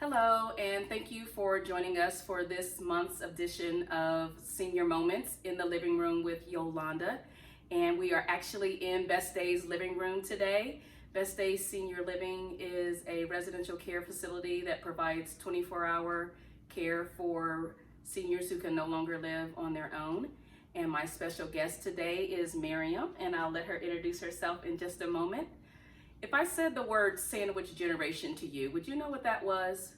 Hello, and thank you for joining us for this month's edition of Senior Moments in the Living Room with Yolanda. And we are actually in Best Days Living Room today. Best Days Senior Living is a residential care facility that provides 24-hour care for seniors who can no longer live on their own. And my special guest today is Miriam, and I'll let her introduce herself in just a moment. If I said the word sandwich generation to you, would you know what that was?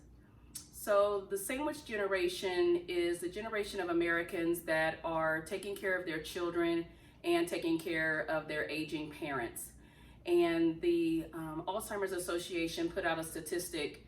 So the sandwich generation is the generation of Americans that are taking care of their children and taking care of their aging parents. And the Alzheimer's Association put out a statistic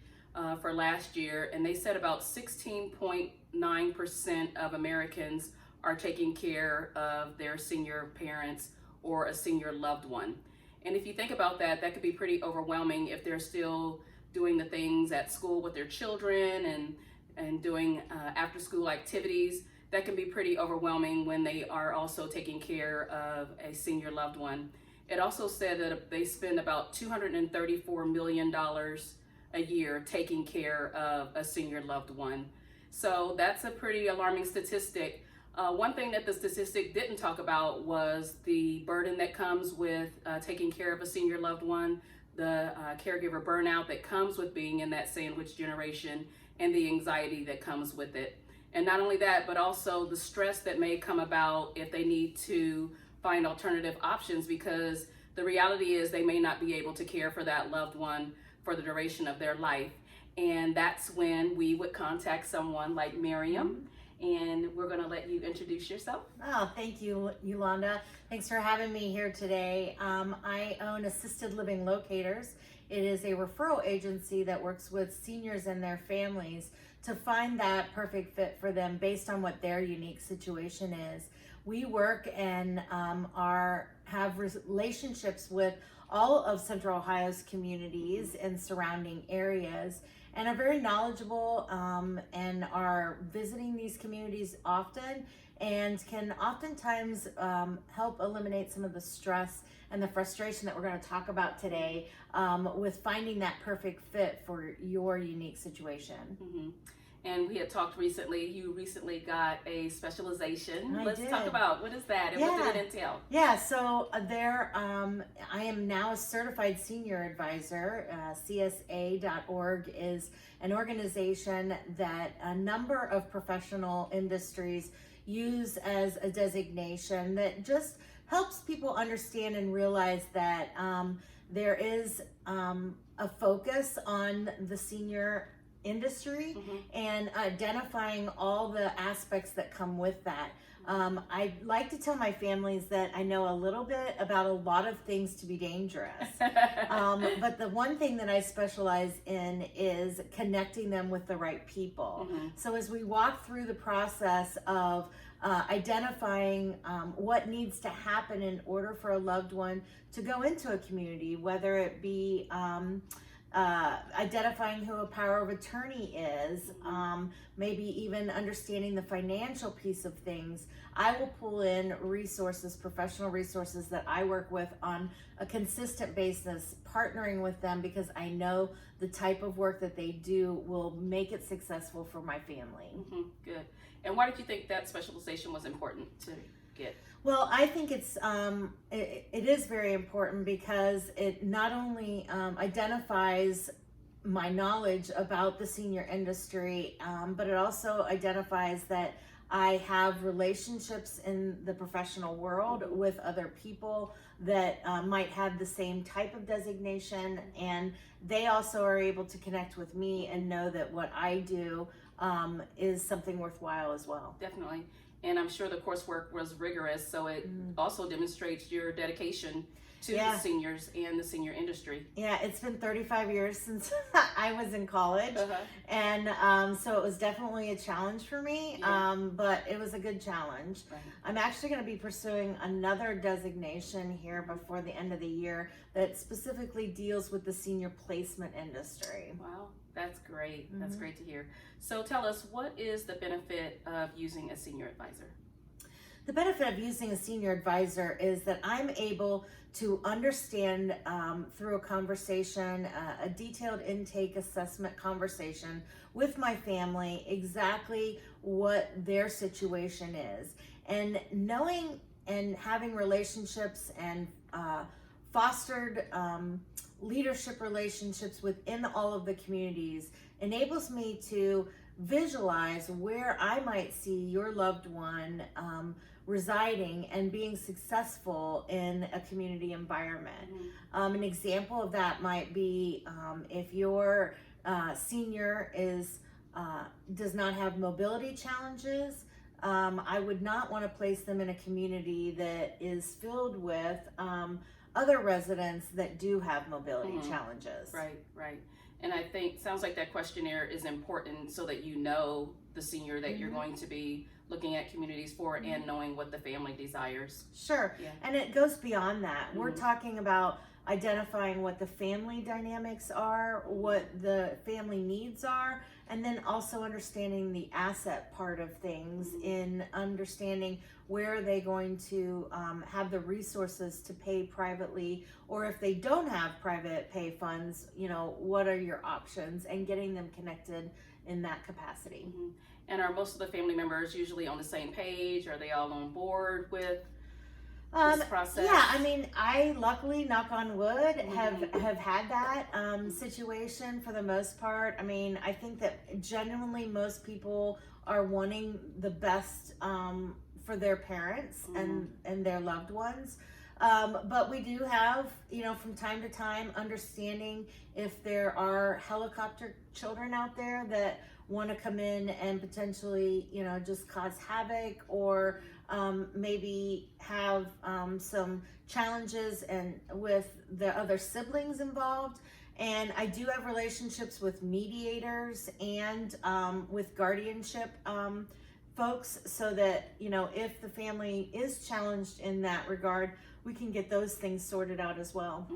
for last year, and they said about 16.9% of Americans are taking care of their senior parents or a senior loved one. And if you think about that, that could be pretty overwhelming if they're still doing the things at school with their children and doing after school activities. That can be pretty overwhelming when they are also taking care of a senior loved one. It also said that they spend about $234 million a year taking care of a senior loved one. So that's a pretty alarming statistic. One thing that the statistic didn't talk about was the burden that comes with taking care of a senior loved one, the caregiver burnout that comes with being in that sandwich generation, and the anxiety that comes with it. And not only that, but also the stress that may come about if they need to find alternative options, because the reality is they may not be able to care for that loved one for the duration of their life. And that's when we would contact someone like Miriam. And we're going to let you introduce yourself. Oh, thank you, Yolanda. Thanks for having me here today. I own Assisted Living Locators. It is a referral agency that works with seniors and their families to find that perfect fit for them based on what their unique situation is. We work and have relationships with all of Central Ohio's communities and surrounding areas, and are very knowledgeable and are visiting these communities often, and can oftentimes help eliminate some of the stress and the frustration that we're going to talk about today with finding that perfect fit for your unique situation. Mm-hmm. And we had talked recently, you recently got a specialization. Let's did. talk about what is that and what did it entail? Yeah, so I am now a certified senior advisor. CSA.org is an organization that a number of professional industries use as a designation that just helps people understand and realize that there is a focus on the senior industry and identifying all the aspects that come with that. I like to tell my families that I know a little bit about a lot of things to be dangerous. But the one thing that I specialize in is connecting them with the right people. So as we walk through the process of identifying what needs to happen in order for a loved one to go into a community, whether it be identifying who a power of attorney is, maybe even understanding the financial piece of things. I will pull in resources, professional resources that I work with on a consistent basis, partnering with them because I know the type of work that they do will make it successful for my family. Good. And why did you think that specialization was important to get? Well, I think it is very important because it not only identifies my knowledge about the senior industry, but it also identifies that I have relationships in the professional world with other people that might have the same type of designation, and they also are able to connect with me and know that what I do is something worthwhile as well. Definitely. And I'm sure the coursework was rigorous, so it also demonstrates your dedication to the seniors and the senior industry. Yeah, it's been 35 years since I was in college, and so it was definitely a challenge for me, but it was a good challenge. Right. I'm actually going to be pursuing another designation here before the end of the year that specifically deals with the senior placement industry. Wow, that's great. That's great to hear. So tell us, what is the benefit of using a senior advisor? The benefit of using a senior advisor is that I'm able to understand through a conversation, a detailed intake assessment conversation with my family, exactly what their situation is. And knowing and having relationships and fostered leadership relationships within all of the communities enables me to visualize where I might see your loved one residing and being successful in a community environment. An example of that might be if your senior does not have mobility challenges. I would not want to place them in a community that is filled with other residents that do have mobility challenges. Right. And I think sounds like that questionnaire is important so that you know the senior that you're going to be looking at communities for and knowing what the family desires. Sure. Yeah. And it goes beyond that. We're talking about identifying what the family dynamics are, what the family needs are, and then also understanding the asset part of things in understanding where are they going to have the resources to pay privately, or if they don't have private pay funds, what are your options, and getting them connected in that capacity. And are most of the family members usually on the same page? Are they all on board with this process? Yeah, I mean, I luckily, knock on wood, have had that situation for the most part. I mean, I think that genuinely most people are wanting the best for their parents and their loved ones. But we do have, from time to time, understanding if there are helicopter children out there that want to come in and potentially, just cause havoc, or maybe have some challenges and with the other siblings involved. And I do have relationships with mediators and with guardianship folks, so that, if the family is challenged in that regard, we can get those things sorted out as well.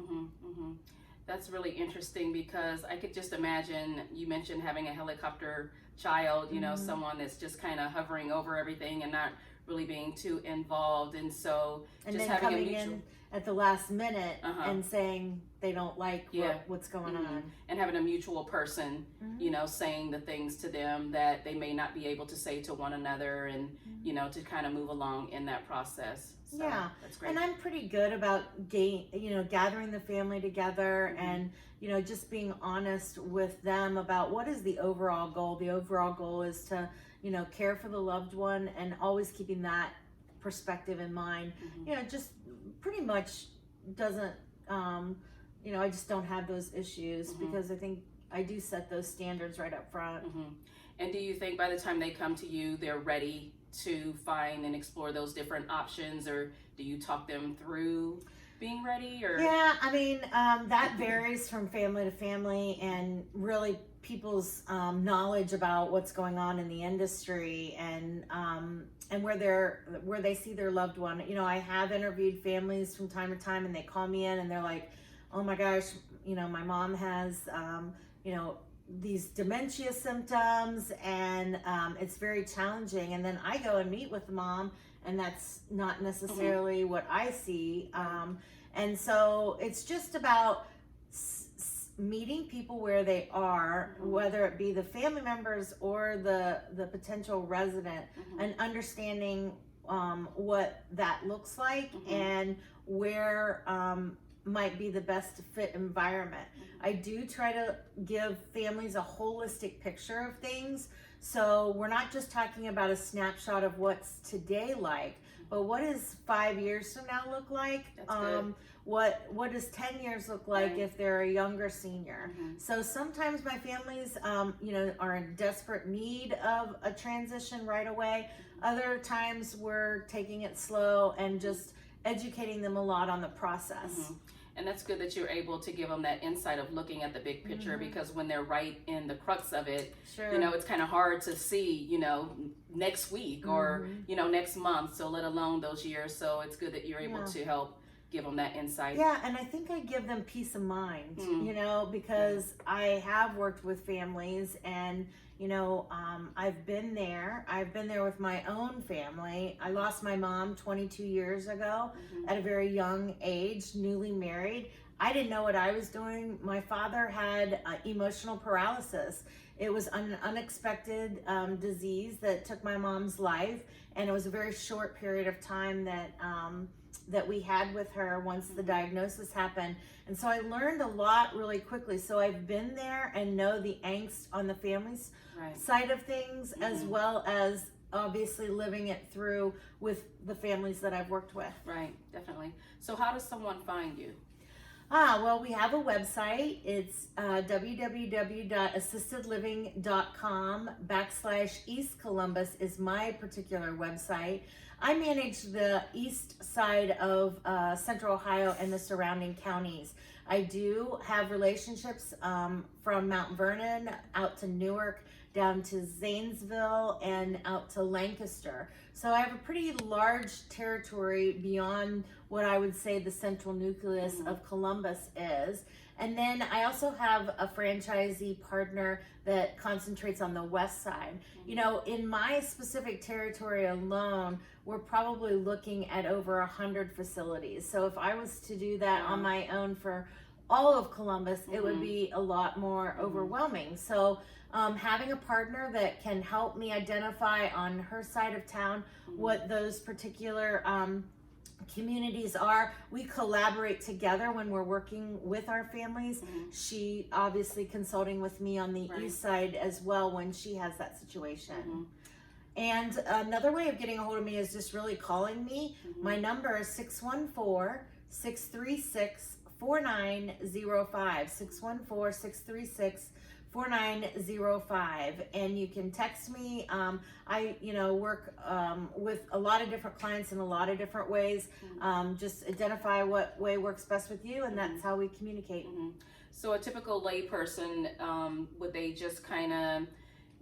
That's really interesting, because I could just imagine, you mentioned having a helicopter child, someone that's just kind of hovering over everything and not really being too involved. And so and just then having coming a mutual in at the last minute and saying they don't like what's going on. And having a mutual person, saying the things to them that they may not be able to say to one another, and, to kind of move along in that process. So that's great. And I'm pretty good about gathering the family together and just being honest with them about what is the overall goal. The overall goal is to care for the loved one, and always keeping that perspective in mind. Just pretty much doesn't I just don't have those issues because I think I do set those standards right up front. And do you think by the time they come to you, they're ready to find and explore those different options, or do you talk them through being ready? Or yeah, I mean, that varies from family to family, and really people's knowledge about what's going on in the industry, and where they see their loved one. I have interviewed families from time to time, and they call me in and they're like, oh my gosh, my mom has these dementia symptoms, and it's very challenging. And then I go and meet with the mom, and that's not necessarily what I see. And so it's just about meeting people where they are, whether it be the family members or the potential resident, and understanding what that looks like and where might be the best fit environment. I do try to give families a holistic picture of things, so we're not just talking about a snapshot of what's today like, but what does 5 years from now look like? What does 10 years look like if they're a younger senior? So sometimes my families are in desperate need of a transition right away. Other times we're taking it slow and just educating them a lot on the process. And that's good that you're able to give them that insight of looking at the big picture, because when they're right in the crux of it, it's kind of hard to see, next week or, next month, so let alone those years. So it's good that you're able to help give them that insight. Yeah, and I think I give them peace of mind, you know, because I have worked with families and, you know, I've been there. I've been there with my own family. I lost my mom 22 years ago at a very young age, newly married. I didn't know what I was doing. My father had emotional paralysis. It was an unexpected disease that took my mom's life, and it was a very short period of time that we had with her once the diagnosis happened. And so I learned a lot really quickly. So I've been there and know the angst on the family's side of things, as well as obviously living it through with the families that I've worked with. Right, definitely. So how does someone find you? Well, we have a website. It's www.assistedliving.com/East Columbus is my particular website. I manage the east side of Central Ohio and the surrounding counties. I do have relationships from Mount Vernon out to Newark, down to Zanesville, and out to Lancaster. So I have a pretty large territory beyond what I would say the central nucleus of Columbus is. And then I also have a franchisee partner that concentrates on the west side. You know, in my specific territory alone, we're probably looking at over 100 facilities. So if I was to do that on my own for all of Columbus, it would be a lot more overwhelming. So having a partner that can help me identify on her side of town what those particular communities are. We collaborate together when we're working with our families. She obviously consulting with me on the east side as well when she has that situation. And another way of getting a hold of me is just really calling me. My number is 614-636-4905, 614-636-4905, and you can text me. I work with a lot of different clients in a lot of different ways. Just identify what way works best with you, and that's how we communicate. So a typical layperson, would they just kind of,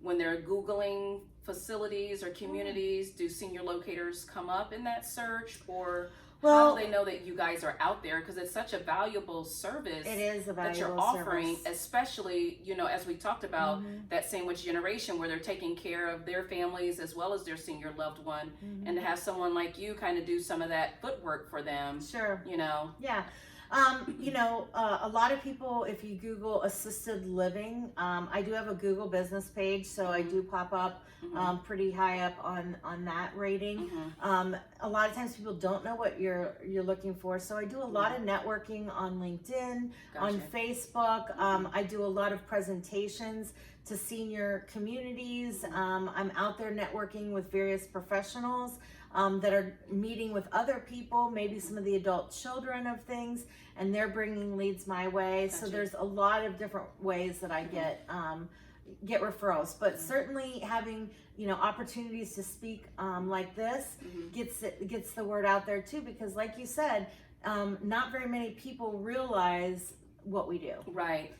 when they're Googling facilities or communities, do senior locators come up in that search, or how do they know that you guys are out there? Because it's such a valuable service. It is a valuable that you're offering, service. Especially, you know, as we talked about, that sandwich generation where they're taking care of their families as well as their senior loved one, and to have someone like you kind of do some of that footwork for them. Sure. You know. Yeah. A lot of people, if you Google assisted living, I do have a Google business page, so I do pop up pretty high up on that rating. A lot of times people don't know what you're looking for, so I do a lot of networking on LinkedIn, on Facebook. I do a lot of presentations to senior communities. I'm out there networking with various professionals that are meeting with other people, maybe some of the adult children of things, and they're bringing leads my way. So there's a lot of different ways that I get referrals, but certainly having opportunities to speak like this gets the word out there too, because like you said, not very many people realize what we do. Right.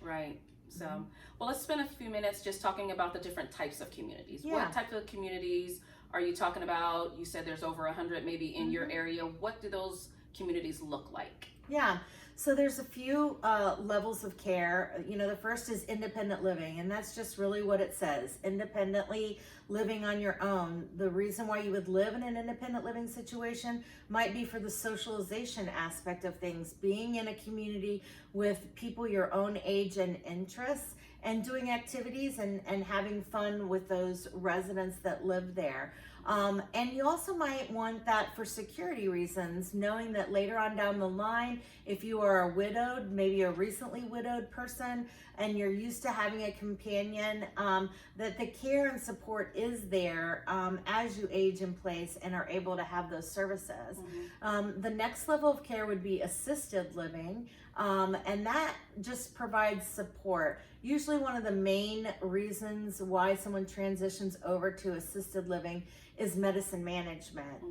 So, well, let's spend a few minutes just talking about the different types of communities. What type of communities are you talking about? You said there's over 100 maybe in your area. What do those communities look like? Yeah, so there's a few levels of care. The first is independent living, and that's just really what it says, independently living on your own. The reason why you would live in an independent living situation might be for the socialization aspect of things, being in a community with people your own age and interests, and doing activities and having fun with those residents that live there. And you also might want that for security reasons, knowing that later on down the line, if you are a widowed, maybe a recently widowed person, and you're used to having a companion, that the care and support is there as you age in place and are able to have those services. The next level of care would be assisted living, and that just provides support. Usually one of the main reasons why someone transitions over to assisted living is medicine management,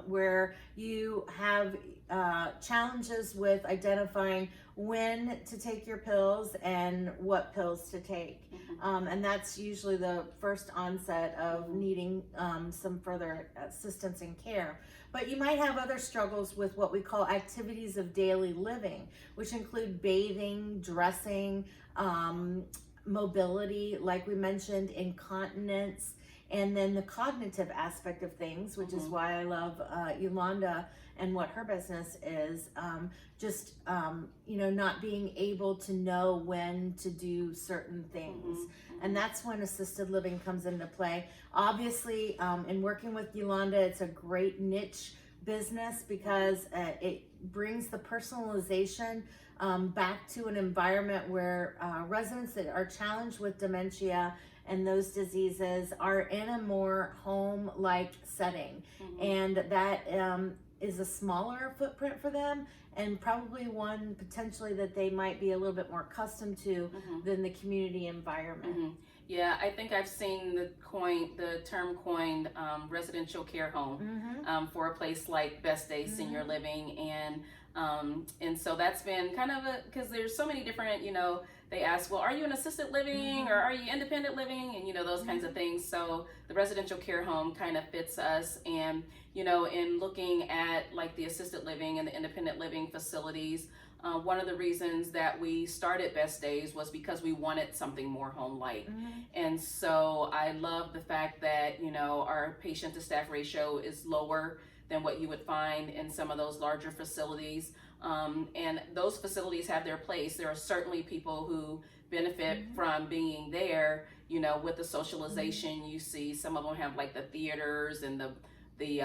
where you have challenges with identifying when to take your pills and what pills to take. And that's usually the first onset of needing some further assistance and care. But you might have other struggles with what we call activities of daily living, which include bathing, dressing, mobility, like we mentioned, incontinence, and then the cognitive aspect of things, which is why I love Yolanda and what her business is. Not being able to know when to do certain things. And that's when assisted living comes into play. Obviously, in working with Yolanda, it's a great niche business because it brings the personalization back to an environment where residents that are challenged with dementia and those diseases are in a more home-like setting. And that is a smaller footprint for them, and probably one potentially that they might be a little bit more accustomed to than the community environment. Yeah, I think I've seen the term coined residential care home for a place like Best Day Senior Living, and so that's been kind of because there's so many different, they ask, well, are you in assisted living or are you independent living, and those kinds of things. So the residential care home kind of fits us, and in looking at like the assisted living and the independent living facilities, one of the reasons that we started Best Days was because we wanted something more home-like. And so I love the fact that our patient to staff ratio is lower than what you would find in some of those larger facilities. And those facilities have their place. There are certainly people who benefit from being there, with the socialization. You see some of them have like the theaters and the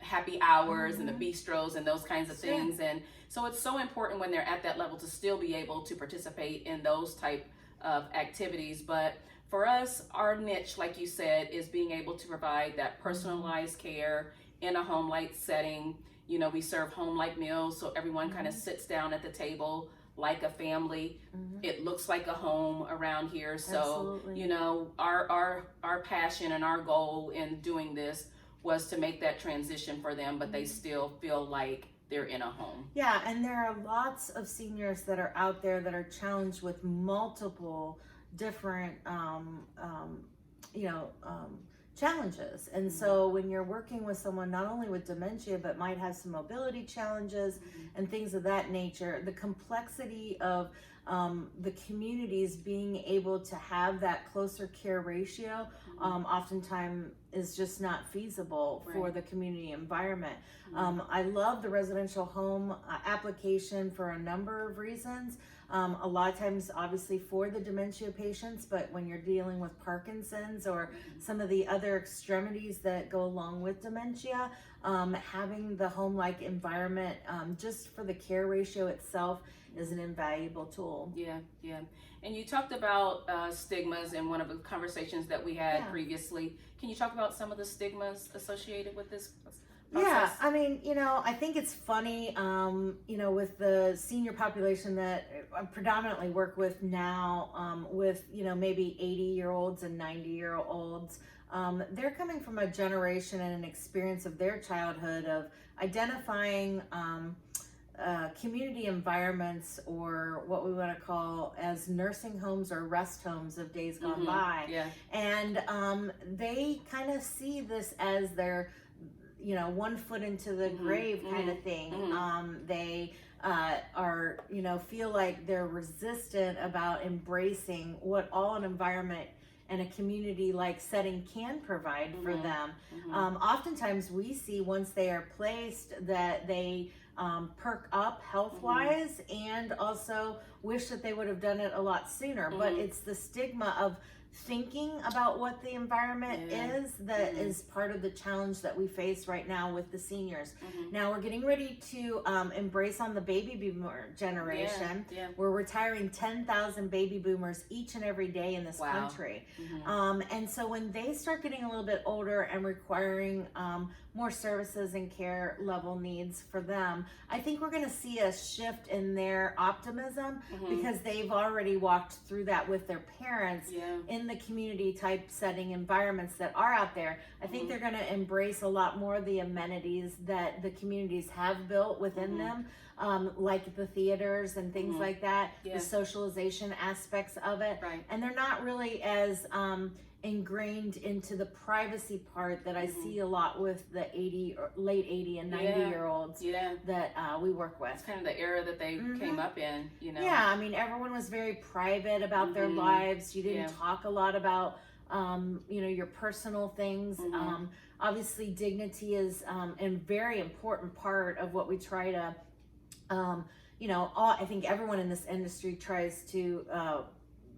happy hours and the bistros and those kinds of things. And so it's so important when they're at that level to still be able to participate in those type of activities. But for us, our niche, like you said, is being able to provide that personalized care in a home-like setting. We serve home-like meals, so everyone kind of sits down at the table like a family. It looks like a home around here. So, Absolutely. Our passion and our goal in doing this was to make that transition for them, but they still feel like they're in a home. Yeah, and there are lots of seniors that are out there that are challenged with multiple different challenges. And so when you're working with someone not only with dementia but might have some mobility challenges and things of that nature, the complexity of the communities being able to have that closer care ratio oftentimes is just not feasible for the community environment. I love the residential home application for a number of reasons. A lot of times, obviously, for the dementia patients, but when you're dealing with Parkinson's or some of the other extremities that go along with dementia, having the home-like environment just for the care ratio itself is an invaluable tool. Yeah. And you talked about stigmas in one of the conversations that we had previously. Can you talk about some of the stigmas associated with this process? Yeah, I mean, I think it's funny, with the senior population that I predominantly work with now, with, maybe 80-year-olds and 90-year-olds. They're coming from a generation and an experience of their childhood of identifying community environments, or what we want to call as nursing homes or rest homes of days gone by. And they kind of see this as their one foot into the grave kind of thing. They are, feel like they're resistant about embracing what all an environment and a community like setting can provide for them. Oftentimes we see once they are placed that they perk up health-wise and also wish that they would have done it a lot sooner. But it's the stigma of thinking about what the environment is that is part of the challenge that we face right now with the seniors. Now we're getting ready to embrace on the baby boomer generation. We're retiring 10,000 baby boomers each and every day in this country. And so when they start getting a little bit older and requiring more services and care level needs for them, I think we're going to see a shift in their optimism because they've already walked through that with their parents in in the community type setting environments that are out there, I think they're going to embrace a lot more of the amenities that the communities have built within them, like the theaters and things like that, the socialization aspects of it. Right. And they're not really as ingrained into the privacy part that I see a lot with the 80 or late 80 and 90-year-olds that we work with. It's kind of the era that they came up in, you know. Yeah, I mean, everyone was very private about their lives. You didn't talk a lot about, you know, your personal things. Obviously, dignity is a very important part of what we try to, you know, I think everyone in this industry tries to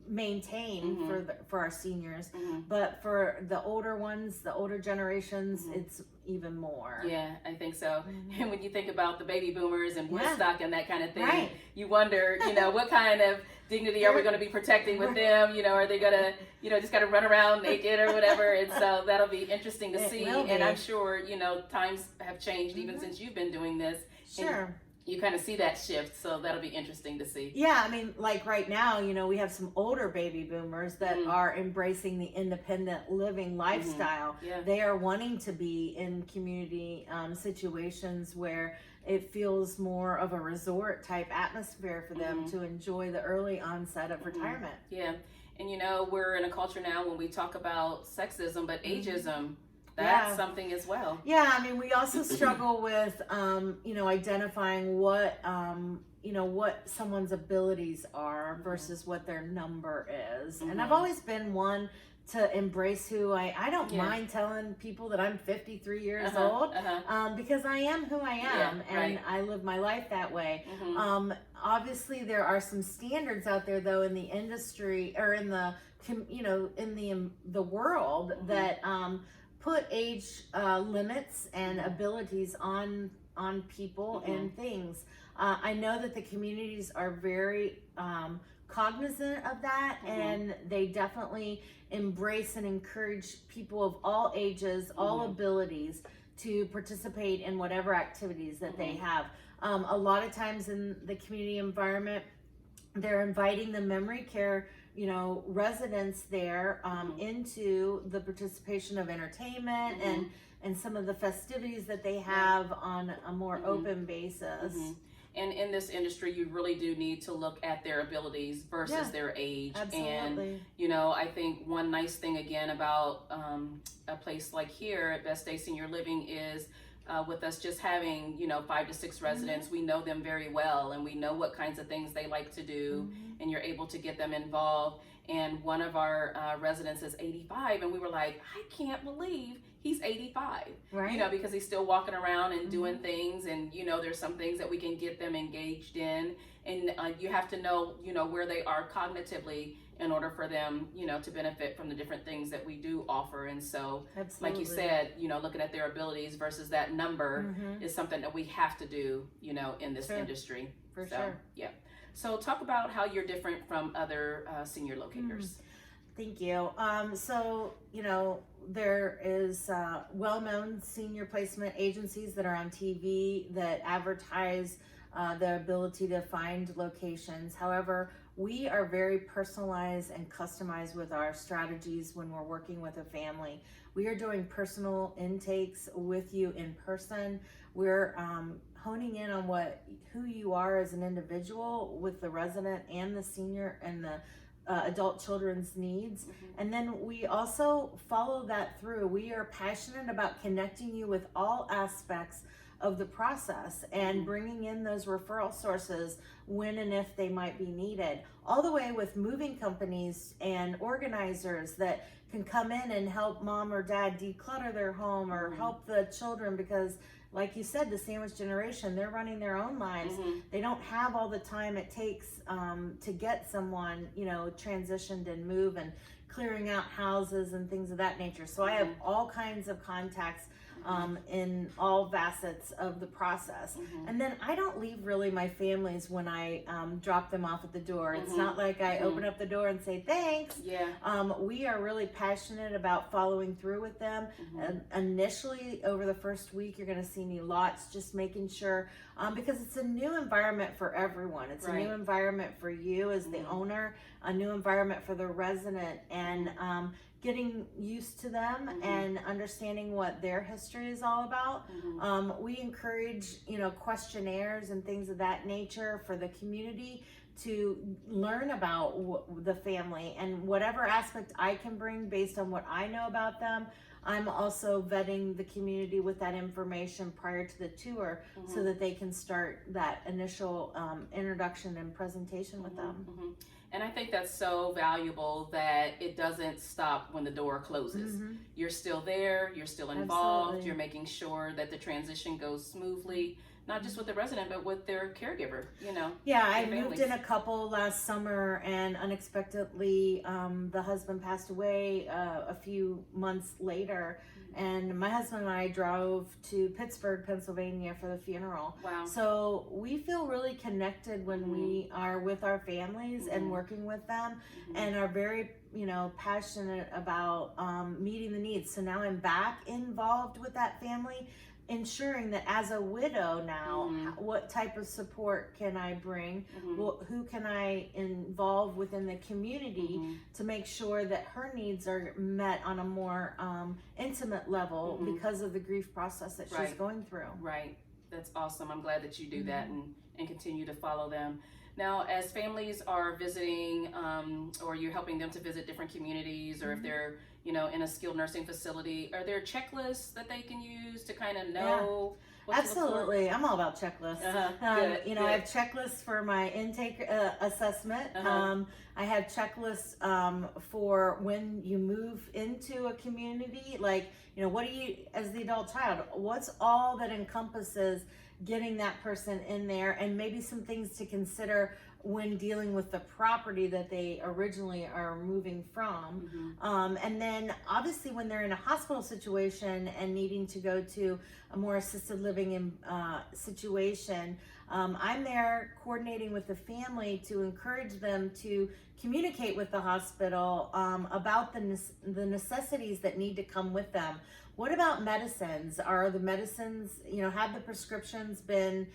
maintain for our seniors, but for the older ones, the older generations, it's even more. Yeah, I think so. And when you think about the baby boomers and Woodstock and that kind of thing, you wonder, you know, what kind of dignity are we going to be protecting with them? You know, are they going to, you know, just got to run around naked or whatever? And so that'll be interesting to see. And I'm sure, you know, times have changed even since you've been doing this. Sure. And you kind of see that shift, so that'll be interesting to see. Yeah, I mean, like right now, you know, we have some older baby boomers that are embracing the independent living lifestyle. They are wanting to be in community situations where it feels more of a resort type atmosphere for them to enjoy the early onset of retirement. Yeah, and you know, we're in a culture now when we talk about sexism, but ageism, that's something as well. Yeah, I mean, we also struggle with, you know, identifying what, you know, what someone's abilities are versus what their number is. And I've always been one to embrace who I don't mind telling people that I'm 53 years old, because I am who I am, and I live my life that way. Obviously, there are some standards out there, though, in the industry or in the, you know, in the world that put age limits and abilities on people and things. I know that the communities are very cognizant of that, and they definitely embrace and encourage people of all ages, all abilities to participate in whatever activities that they have. A lot of times in the community environment, they're inviting the memory care, you know, residents there into the participation of entertainment and some of the festivities that they have on a more open basis. And in this industry, you really do need to look at their abilities versus their age. Absolutely. And, you know, I think one nice thing again about a place like here at Best Day Senior Living is with us just having, you know, 5 to 6 residents, we know them very well and we know what kinds of things they like to do, and you're able to get them involved. And one of our residents is 85, and we were like, I can't believe he's 85, you know, because he's still walking around and doing things, and, you know, there's some things that we can get them engaged in, and you have to know, you know, where they are cognitively in order for them, you know, to benefit from the different things that we do offer. And so, like you said, you know, looking at their abilities versus that number is something that we have to do, you know, in this industry. For sure. Yeah. So talk about how you're different from other senior locators. Thank you. So, you know, there is well-known senior placement agencies that are on TV that advertise the ability to find locations. However, we are very personalized and customized with our strategies when we're working with a family. We are doing personal intakes with you in person. We're honing in on who you are as an individual with the resident and the senior and the adult children's needs. And then we also follow that through. We are passionate about connecting you with all aspects of the process and bringing in those referral sources when and if they might be needed, all the way with moving companies and organizers that can come in and help mom or dad declutter their home or help the children, because like you said, the sandwich generation, they're running their own lives. They don't have all the time it takes to get someone, you know, transitioned and move and clearing out houses and things of that nature. So I have all kinds of contacts in all facets of the process. And then I don't leave really my families when I drop them off at the door. It's not like I open up the door and say thanks. We are really passionate about following through with them. Initially, over the first week, you're going to see me lots, just making sure, because it's a new environment for everyone. It's a new environment for you as the owner, a new environment for the resident, and getting used to them and understanding what their history is all about. We encourage, questionnaires and things of that nature for the community to learn about the family, and whatever aspect I can bring based on what I know about them. I'm also vetting the community with that information prior to the tour so that they can start that initial introduction and presentation with them. And I think that's so valuable that it doesn't stop when the door closes. You're still there, you're still involved, you're making sure that the transition goes smoothly, not just with the resident, but with their caregiver, Yeah, I moved in a couple last summer, and unexpectedly, the husband passed away a few months later. And my husband and I drove to Pittsburgh, Pennsylvania for the funeral. Wow. So we feel really connected when we are with our families and working with them, and are very, passionate about meeting the needs. So now I'm back involved with that family, ensuring that as a widow now, what type of support can I bring? Who can I involve within the community to make sure that her needs are met on a more intimate level because of the grief process that she's going through? Right. That's awesome. I'm glad that you do that and continue to follow them. Now, as families are visiting, or you're helping them to visit different communities, or if they're, in a skilled nursing facility, are there checklists that they can use to kind of know? Absolutely. I'm all about checklists. Good. I have checklists for my intake assessment. I have checklists for when you move into a community. Like, what do you, as the adult child, what's all that encompasses getting that person in there, and maybe some things to consider when dealing with the property that they originally are moving from. And then obviously when they're in a hospital situation and needing to go to a more assisted living situation, I'm there coordinating with the family to encourage them to communicate with the hospital about the necessities that need to come with them. What about medicines? Are the medicines, have the prescriptions been,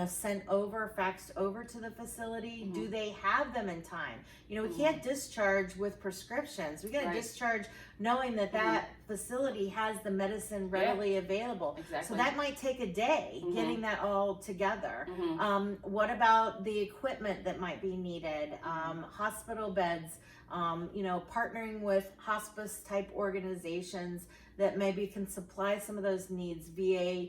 sent over, faxed over to the facility? Do they have them in time? We can't discharge with prescriptions. We got to discharge knowing that that facility has the medicine readily available. Exactly. So that might take a day getting that all together. What about the equipment that might be needed? Hospital beds, partnering with hospice type organizations that maybe can supply some of those needs. VA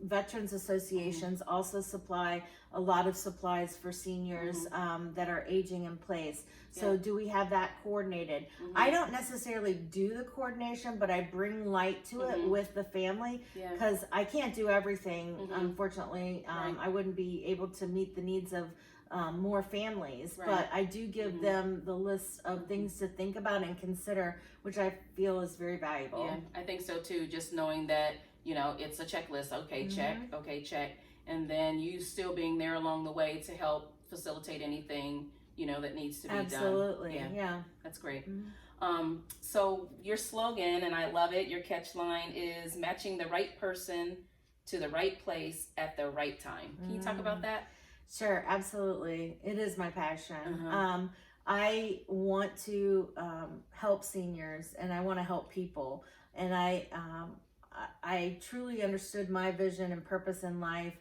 veterans associations also supply a lot of supplies for seniors that are aging in place. So do we have that coordinated? I don't necessarily do the coordination, but I bring light to it with the family, because I can't do everything. Unfortunately, I wouldn't be able to meet the needs of more families, but I do give them the list of things to think about and consider, which I feel is very valuable. Yeah, I think so too. Just knowing that, it's a checklist. Okay, check. Okay, check. And then you still being there along the way to help facilitate anything, that needs to be done. Absolutely. Yeah. That's great. So your slogan, and I love it, your catch line is matching the right person to the right place at the right time. Can you talk about that? Sure, absolutely. It is my passion. I want to help seniors, and I want to help people. And I truly understood my vision and purpose in life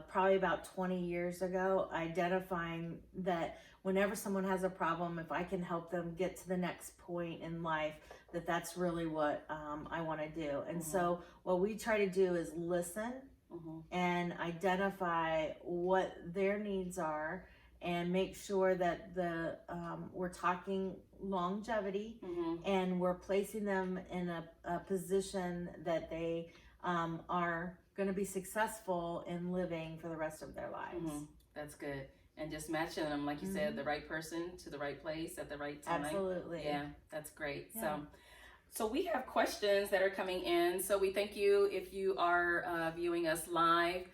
probably about 20 years ago, identifying that whenever someone has a problem, if I can help them get to the next point in life, that's really what I want to do. And so what we try to do is listen and identify what their needs are, and make sure that we're talking longevity, and we're placing them in a position that they are going to be successful in living for the rest of their lives. That's good. And just matching them, like you said, the right person to the right place at the right time. Absolutely. Yeah, that's great. Yeah. So we have questions that are coming in. So we thank you if you are viewing us live.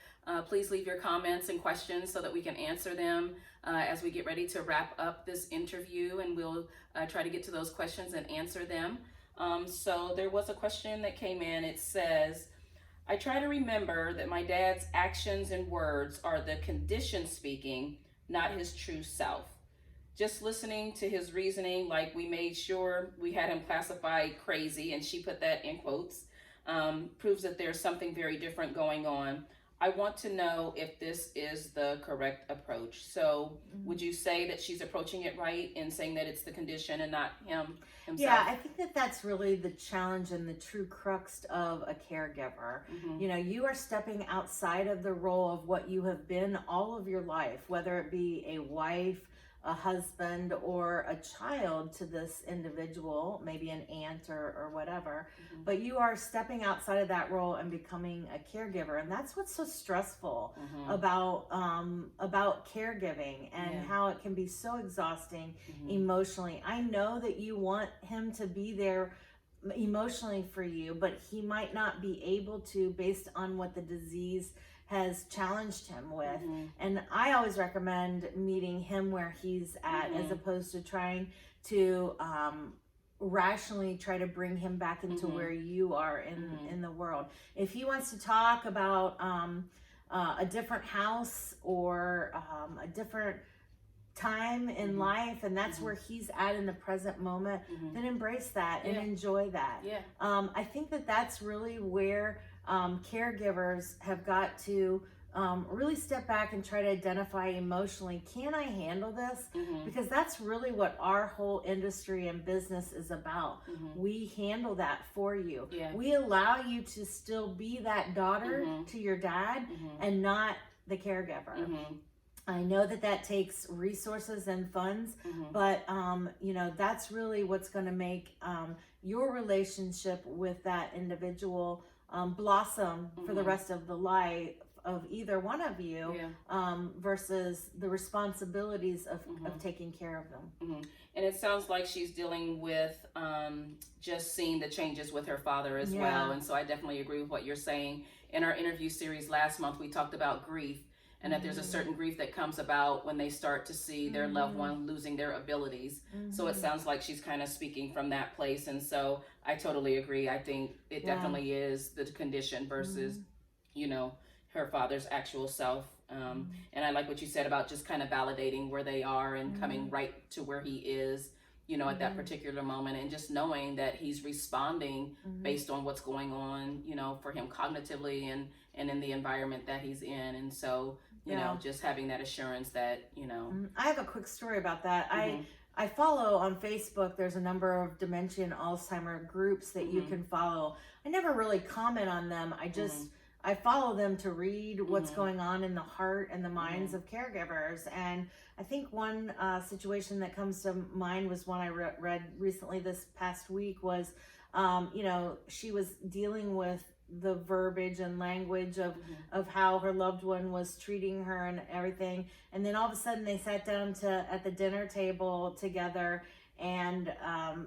Please leave your comments and questions so that we can answer them as we get ready to wrap up this interview, and we'll try to get to those questions and answer them. So there was a question that came in. It says, I try to remember that my dad's actions and words are the condition speaking, not his true self. Just listening to his reasoning, like we made sure we had him classified crazy, and she put that in quotes, proves that there's something very different going on. I want to know if this is the correct approach. So would you say that she's approaching it right in saying that it's the condition and not himself? Yeah, I think that that's really the challenge and the true crux of a caregiver. You know, you are stepping outside of the role of what you have been all of your life, whether it be a wife, a husband, or a child to this individual, maybe an aunt or whatever, but you are stepping outside of that role and becoming a caregiver, and that's what's so stressful about caregiving, and how it can be so exhausting emotionally. I know that you want him to be there emotionally for you, but he might not be able to based on what the disease has challenged him with. And I always recommend meeting him where he's at, as opposed to trying to rationally try to bring him back into where you are in the world. If he wants to talk about a different house or a different time in life, and that's where he's at in the present moment, then embrace that and enjoy that. I think that that's really where caregivers have got to really step back and try to identify emotionally, can I handle this? Because that's really what our whole industry and business is about. We handle that for you. We allow you to still be that daughter to your dad and not the caregiver. I know that that takes resources and funds, but you know, that's really what's going to make your relationship with that individual blossom for the rest of the life of either one of you, versus the responsibilities of taking care of them. And it sounds like she's dealing with just seeing the changes with her father as well. And so I definitely agree with what you're saying. In our interview series last month, we talked about grief, and that there's a certain grief that comes about when they start to see their loved one losing their abilities. So it sounds like she's kind of speaking from that place. And so I totally agree. I think it definitely is the condition versus, you know, her father's actual self. And I like what you said about just kind of validating where they are and coming right to where he is, you know, at that particular moment, and just knowing that he's responding based on what's going on, you know, for him cognitively and in the environment that he's in. And so, you know, just having that assurance that, you know. I have a quick story about that. I follow on Facebook, there's a number of dementia and Alzheimer groups that you can follow. I never really comment on them. I just, I follow them to read what's going on in the heart and the minds of caregivers. And I think one situation that comes to mind was one I read recently this past week was, you know, she was dealing with the verbiage and language of how her loved one was treating her and everything. And then all of a sudden they sat down at the dinner table together, and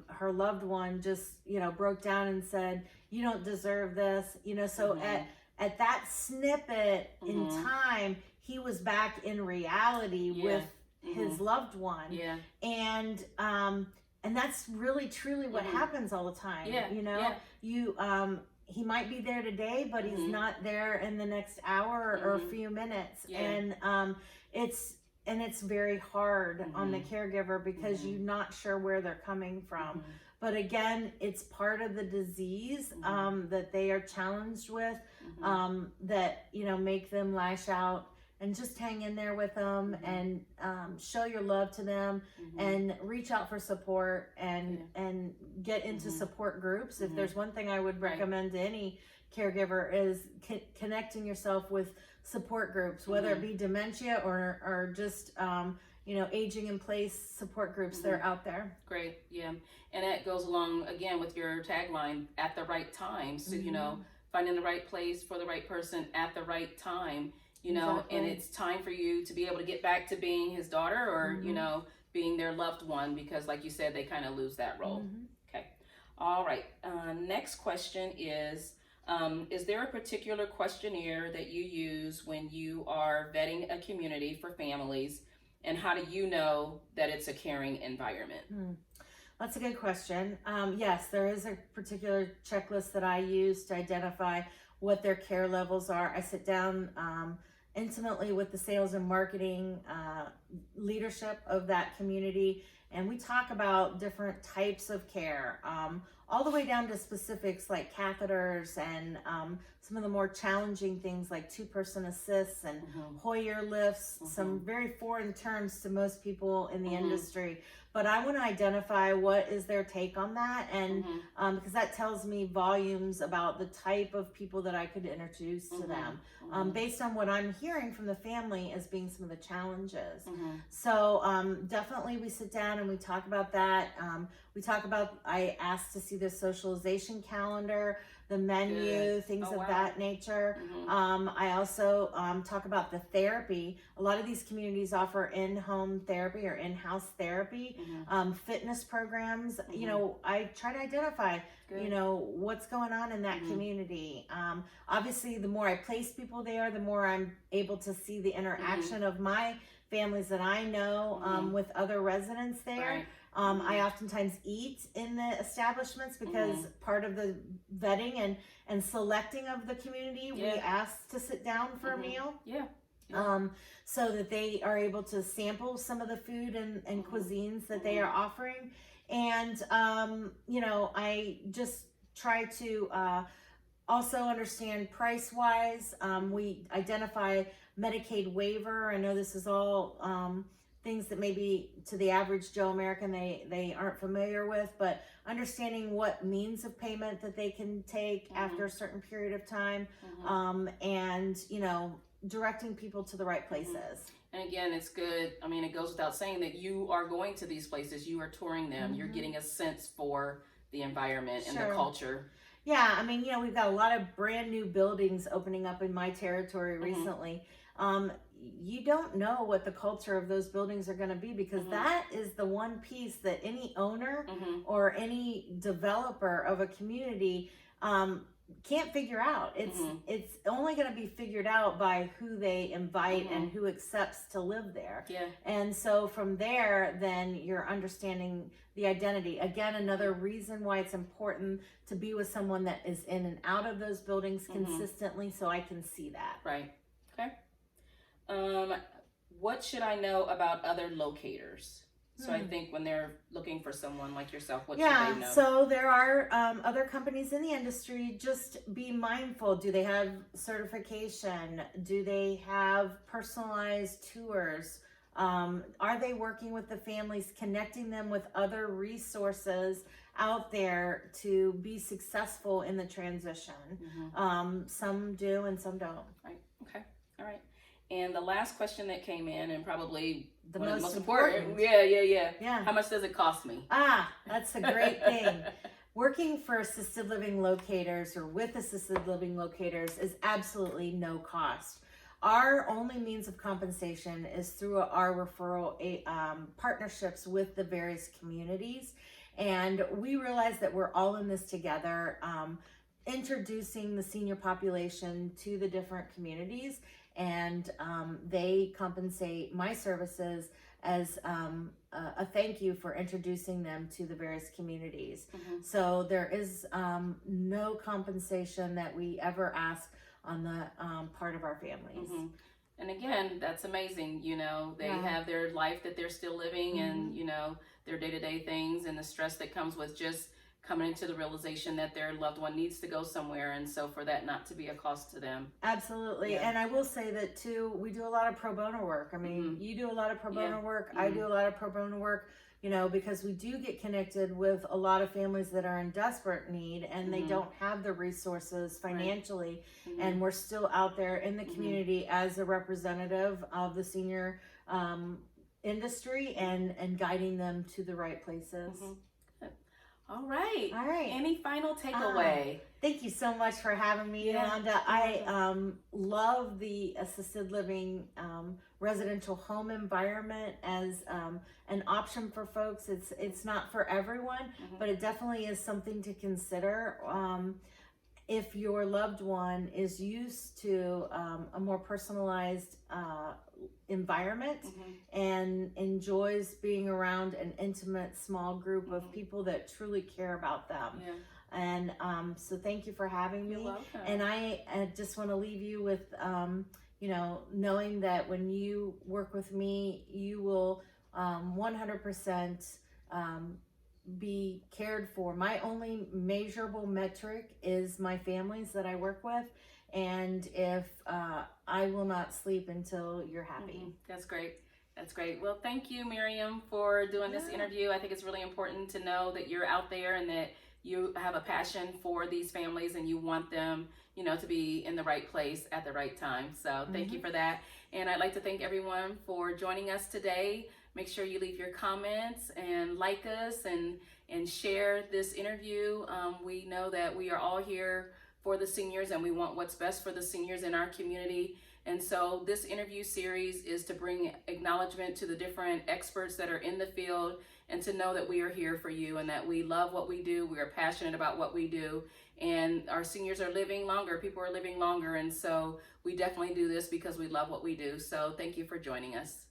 her loved one just, you know, broke down and said, you don't deserve this, you know. So at that snippet in time, he was back in reality with his loved one. And that's really truly what happens all the time. You know, you he might be there today, but he's not there in the next hour or a few minutes. And it's very hard on the caregiver because you're not sure where they're coming from. But again, it's part of the disease that they are challenged with, that, you know, make them lash out. And just hang in there with them and show your love to them and reach out for support and get into support groups. If there's one thing I would recommend to any caregiver is connecting yourself with support groups, whether it be dementia or just you know, aging in place support groups that are out there. Great, and that goes along again with your tagline, at the right time. So you know, finding the right place for the right person at the right time. You know, and it's time for you to be able to get back to being his daughter or, you know, being their loved one, because like you said, they kind of lose that role. Okay. All right. Next question is there a particular questionnaire that you use when you are vetting a community for families, and how do you know that it's a caring environment? That's a good question. Yes, there is a particular checklist that I use to identify what their care levels are. I sit down intimately with the sales and marketing leadership of that community, and we talk about different types of care, all the way down to specifics like catheters and some of the more challenging things like two-person assists and Hoyer lifts, some very foreign terms to most people in the industry. But I want to identify what is their take on that, and because that tells me volumes about the type of people that I could introduce to them, based on what I'm hearing from the family as being some of the challenges. So definitely we sit down and we talk about that. I asked to see the socialization calendar, the menu, things of that nature. I also talk about the therapy. A lot of these communities offer in-home therapy or in-house therapy, fitness programs. You know, I try to identify, you know, what's going on in that community. Obviously, the more I place people there, the more I'm able to see the interaction of my families that I know with other residents there. I oftentimes eat in the establishments because part of the vetting and selecting of the community, we ask to sit down for a meal. So that they are able to sample some of the food and cuisines that they are offering. And, you know, I just try to also understand price-wise. We identify Medicaid waiver. I know this is all things that maybe to the average Joe American they aren't familiar with, but understanding what means of payment that they can take after a certain period of time, and you know, directing people to the right places. And again, it's good. I mean, it goes without saying that you are going to these places, you are touring them, you're getting a sense for the environment and the culture. Yeah, I mean, you know, we've got a lot of brand new buildings opening up in my territory recently. You don't know what the culture of those buildings are going to be, because that is the one piece that any owner or any developer of a community can't figure out. It's only going to be figured out by who they invite and who accepts to live there. And so from there, then you're understanding the identity. Again, another reason why it's important to be with someone that is in and out of those buildings consistently, so I can see that. Right. Okay. What should I know about other locators? So I think when they're looking for someone like yourself, what should they know? So there are other companies in the industry. Just be mindful. Do they have certification? Do they have personalized tours? Are they working with the families, connecting them with other resources out there to be successful in the transition? Some do and some don't. Right. Okay. All right. And the last question that came in, and probably the one of the most important. Yeah. How much does it cost me? That's the great thing. Working for assisted living locators or with assisted living locators is absolutely no cost. Our only means of compensation is through our referral partnerships with the various communities. And we realize that we're all in this together, introducing the senior population to the different communities. And they compensate my services as a thank you for introducing them to the various communities. So there is no compensation that we ever ask on the part of our families. And again, that's amazing. You know, they have their life that they're still living, and you know, their day-to-day things and the stress that comes with just coming into the realization that their loved one needs to go somewhere, and so for that not to be a cost to them. Absolutely. And I will say that too, we do a lot of pro bono work. I mean, you do a lot of pro bono work, I do a lot of pro bono work, you know, because we do get connected with a lot of families that are in desperate need and they don't have the resources financially, and we're still out there in the community as a representative of the senior industry and guiding them to the right places. All right. All right. Any final takeaway? Thank you so much for having me, Yeah. Yolanda. I love the assisted living residential home environment as an option for folks. It's not for everyone, but it definitely is something to consider. If your loved one is used to a more personalized environment and enjoys being around an intimate small group of people that truly care about them. Yeah. And so thank you for having me. You're welcome. And I just want to leave you with, knowing that when you work with me, you will 100% be cared for. My only measurable metric is my families that I work with. And if I will not sleep until you're happy. That's great. That's great. Well, thank you, Miriam, for doing this interview. I think it's really important to know that you're out there and that you have a passion for these families and you want them, to be in the right place at the right time. So thank you for that. And I'd like to thank everyone for joining us today. Make sure you leave your comments and like us and share this interview. We know that we are all here for the seniors and we want what's best for the seniors in our community. And so this interview series is to bring acknowledgement to the different experts that are in the field and to know that we are here for you and that we love what we do. We are passionate about what we do, and our seniors are living longer. People are living longer. And so we definitely do this because we love what we do. So thank you for joining us.